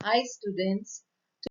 Hi students,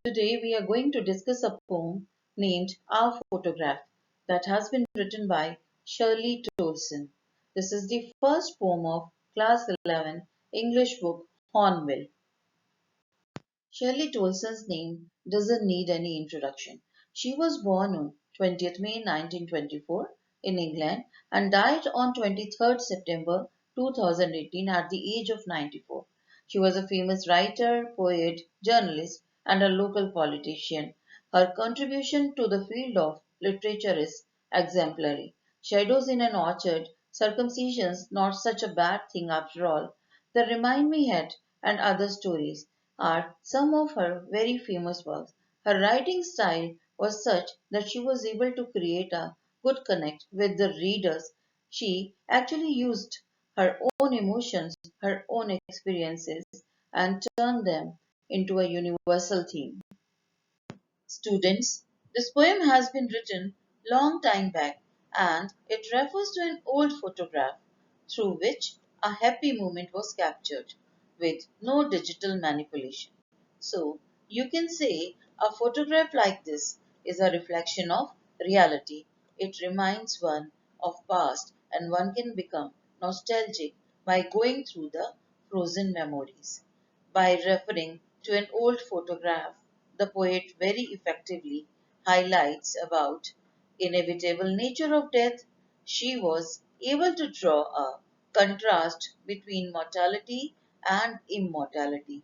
today we are going to discuss a poem named Our Photograph that has been written by Shirley Tolson. This is the first poem of Class 11 English book Hornbill. Shirley Tolson's name doesn't need any introduction. She was born on 20th May 1924 in England and died on 23rd September 2018 at the age of 94. She was a famous writer, poet, journalist, and a local politician. Her contribution to the field of literature is exemplary. Shadows in an Orchard, Circumcision's Not Such a Bad Thing After All, The Remind Me Head, and other stories are some of her very famous works. Her writing style was such that she was able to create a good connect with the readers. She actually used her own emotions, her own experiences, and turned them into a universal theme. Students, this poem has been written long time back and it refers to an old photograph through which a happy moment was captured with no digital manipulation. So, you can say a photograph like this is a reflection of reality. It reminds one of past and one can become nostalgic by going through the frozen memories. By referring to an old photograph, the poet very effectively highlights about inevitable nature of death. She was able to draw a contrast between mortality and immortality.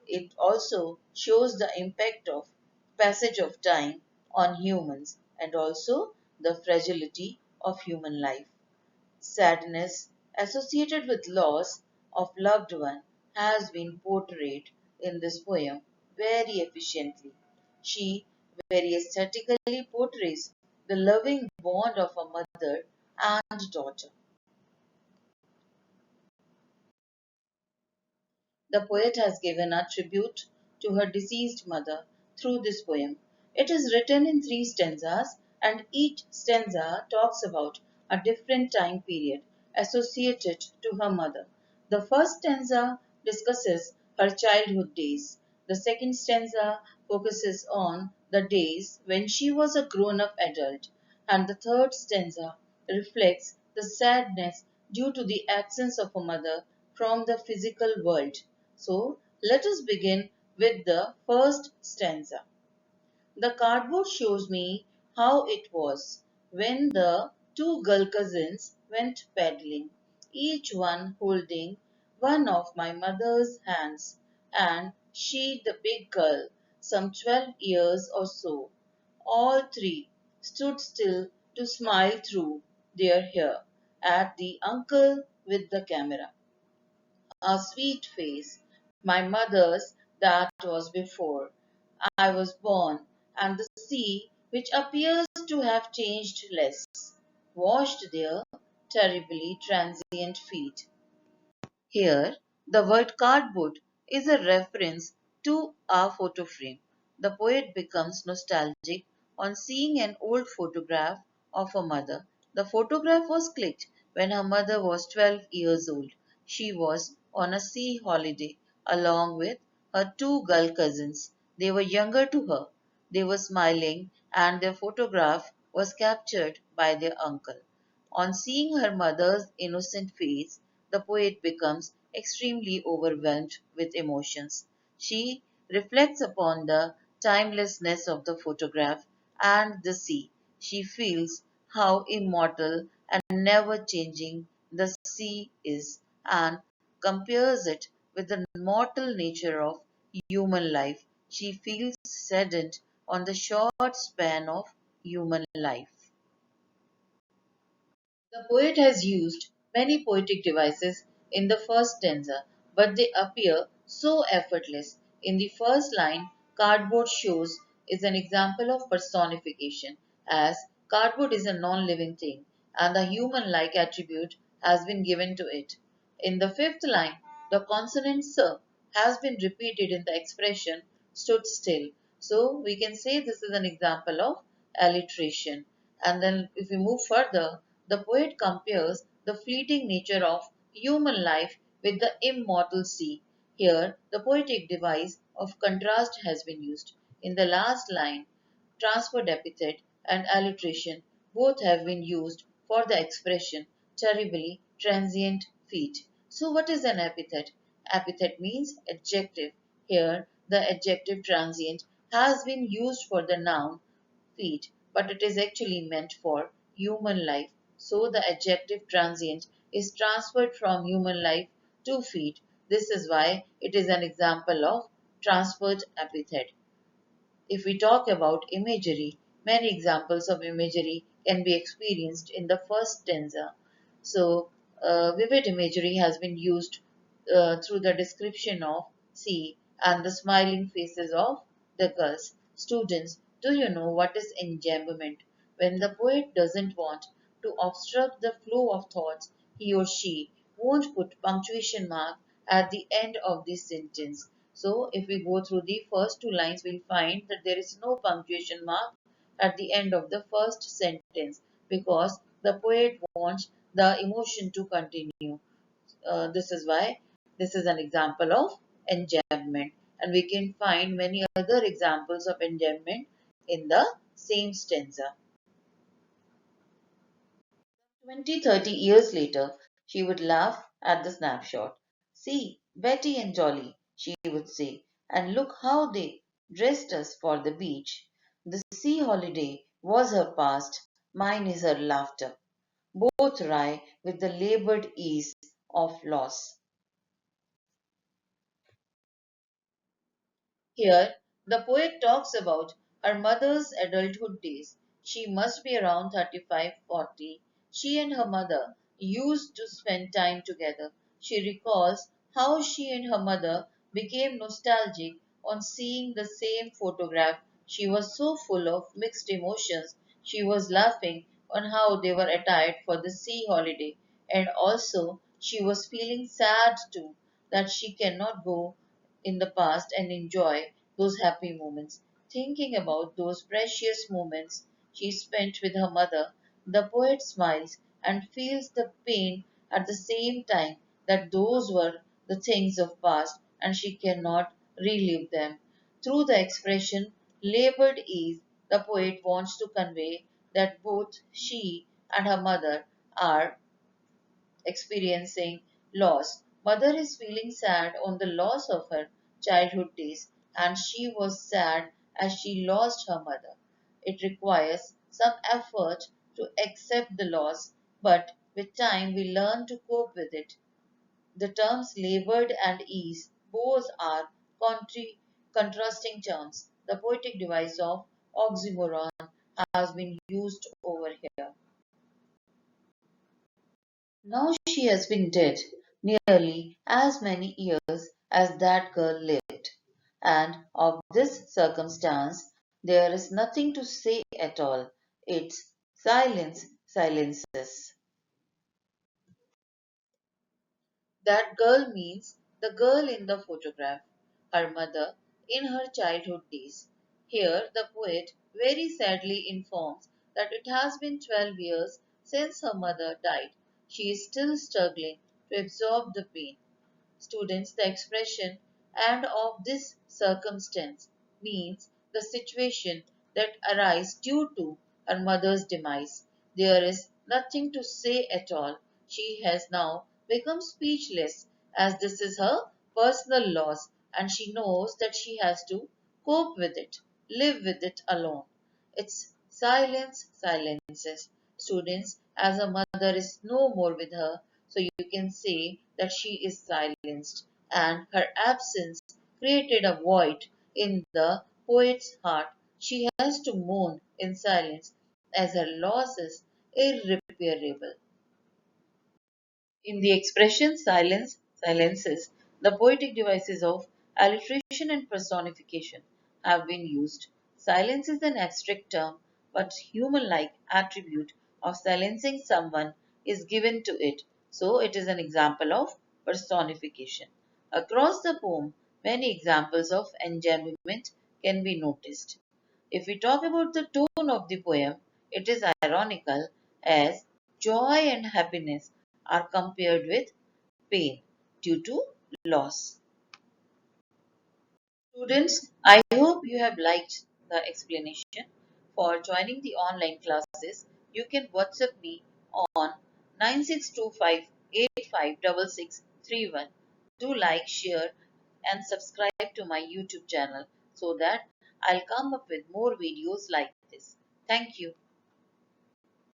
It also shows the impact of passage of time on humans and also the fragility of human life. Sadness associated with loss of loved one has been portrayed in this poem very efficiently. She very aesthetically portrays the loving bond of a mother and daughter. The poet has given a tribute to her deceased mother through this poem. It is written in three stanzas, and each stanza talks about a different time period associated to her mother. The first stanza discusses her childhood days. The second stanza focuses on the days when she was a grown up adult, and the third stanza reflects the sadness due to the absence of a mother from the physical world. So let us begin with the first stanza. The cardboard shows me how it was when the two girl cousins went paddling, each one holding one of my mother's hands, and she, the big girl, some 12 years or so. All three stood still to smile through their hair at the uncle with the camera. A sweet face, my mother's that was before I was born, and the sea, which appears to have changed less, washed their terribly transient feet. Here, the word cardboard is a reference to our photo frame. The poet becomes nostalgic on seeing an old photograph of her mother. The photograph was clicked when her mother was 12 years old. She was on a sea holiday along with her two girl cousins. They were younger to her. They were smiling, and their photograph was captured by their uncle. On seeing her mother's innocent face, the poet becomes extremely overwhelmed with emotions. She reflects upon the timelessness of the photograph and the sea. She feels how immortal and never changing the sea is and compares it with the mortal nature of human life. She feels saddened on the short span of human life. The poet has used many poetic devices in the first stanza, but they appear so effortless. In the first line, cardboard shows is an example of personification, as cardboard is a non living thing and the human like attribute has been given to it. In the fifth line, the consonant s has been repeated in the expression stood still. So we can say this is an example of alliteration. And then if we move further, the poet compares the fleeting nature of human life with the immortal sea. Here, the poetic device of contrast has been used. In the last line, transferred epithet and alliteration both have been used for the expression terribly transient feat. So, what is an epithet? Epithet means adjective. Here, the adjective transient has been used for the noun feet, but it is actually meant for human life. So the adjective transient is transferred from human life to feet. This is why it is an example of transferred epithet. If we talk about imagery, many examples of imagery can be experienced in the first stanza. So, vivid imagery has been used through the description of sea and the smiling faces of the girls. Students, do you know what is enjambment? When the poet doesn't want to obstruct the flow of thoughts, he or she won't put punctuation mark at the end of the sentence. So, if we go through the first two lines, we'll find that there is no punctuation mark at the end of the first sentence because the poet wants the emotion to continue. This is why this is an example of enjambment, and we can find many other examples of enjambment in the same stanza. 20, 30 years later, she would laugh at the snapshot. See, Betty and Jolly, she would say, and look how they dressed us for the beach. The sea holiday was her past, mine is her laughter, both wry with the labored ease of loss. Here, the poet talks about her mother's adulthood days. She must be around 35, 40. She and her mother used to spend time together. She recalls how she and her mother became nostalgic on seeing the same photograph. She was so full of mixed emotions. She was laughing on how they were attired for the sea holiday, and also she was feeling sad too that she cannot go in the past and enjoy those happy moments. Thinking about those precious moments she spent with her mother, the poet smiles and feels the pain at the same time that those were the things of past and she cannot relive them. Through the expression labored ease, the poet wants to convey that both she and her mother are experiencing loss. Mother is feeling sad on the loss of her childhood days, and she was sad as she lost her mother. It requires some effort to accept the loss, but with time we learn to cope with it. The terms labored and ease both are contrasting terms. The poetic device of oxymoron has been used over here. Now she has been dead nearly as many years as that girl lived, and of this circumstance there is nothing to say at all. It's silence, silences. That girl means the girl in the photograph, her mother in her childhood days. Here the poet very sadly informs that it has been 12 years since her mother died. She is still struggling to absorb the pain. Students, the expression "and of this circumstance" means the situation that arises due to her mother's demise. There is nothing to say at all. She has now become speechless as this is her personal loss and she knows that she has to cope with it, live with it alone. It's silence, silences. Students, as her mother is no more with her, so you can say that she is silenced, and her absence created a void in the poet's heart. She has to mourn in silence as her loss is irreparable. In the expression silence, silences, the poetic devices of alliteration and personification have been used. Silence is an abstract term, but human-like attribute of silencing someone is given to it, so it is an example of personification. Across the poem, many examples of enjambment can be noticed. If we talk about the tone of the poem, it is ironical as joy and happiness are compared with pain due to loss. Students, I hope you have liked the explanation. For joining the online classes, you can WhatsApp me on 9625856631. Do like, share, and subscribe to my YouTube channel so that I'll come up with more videos like this. Thank you.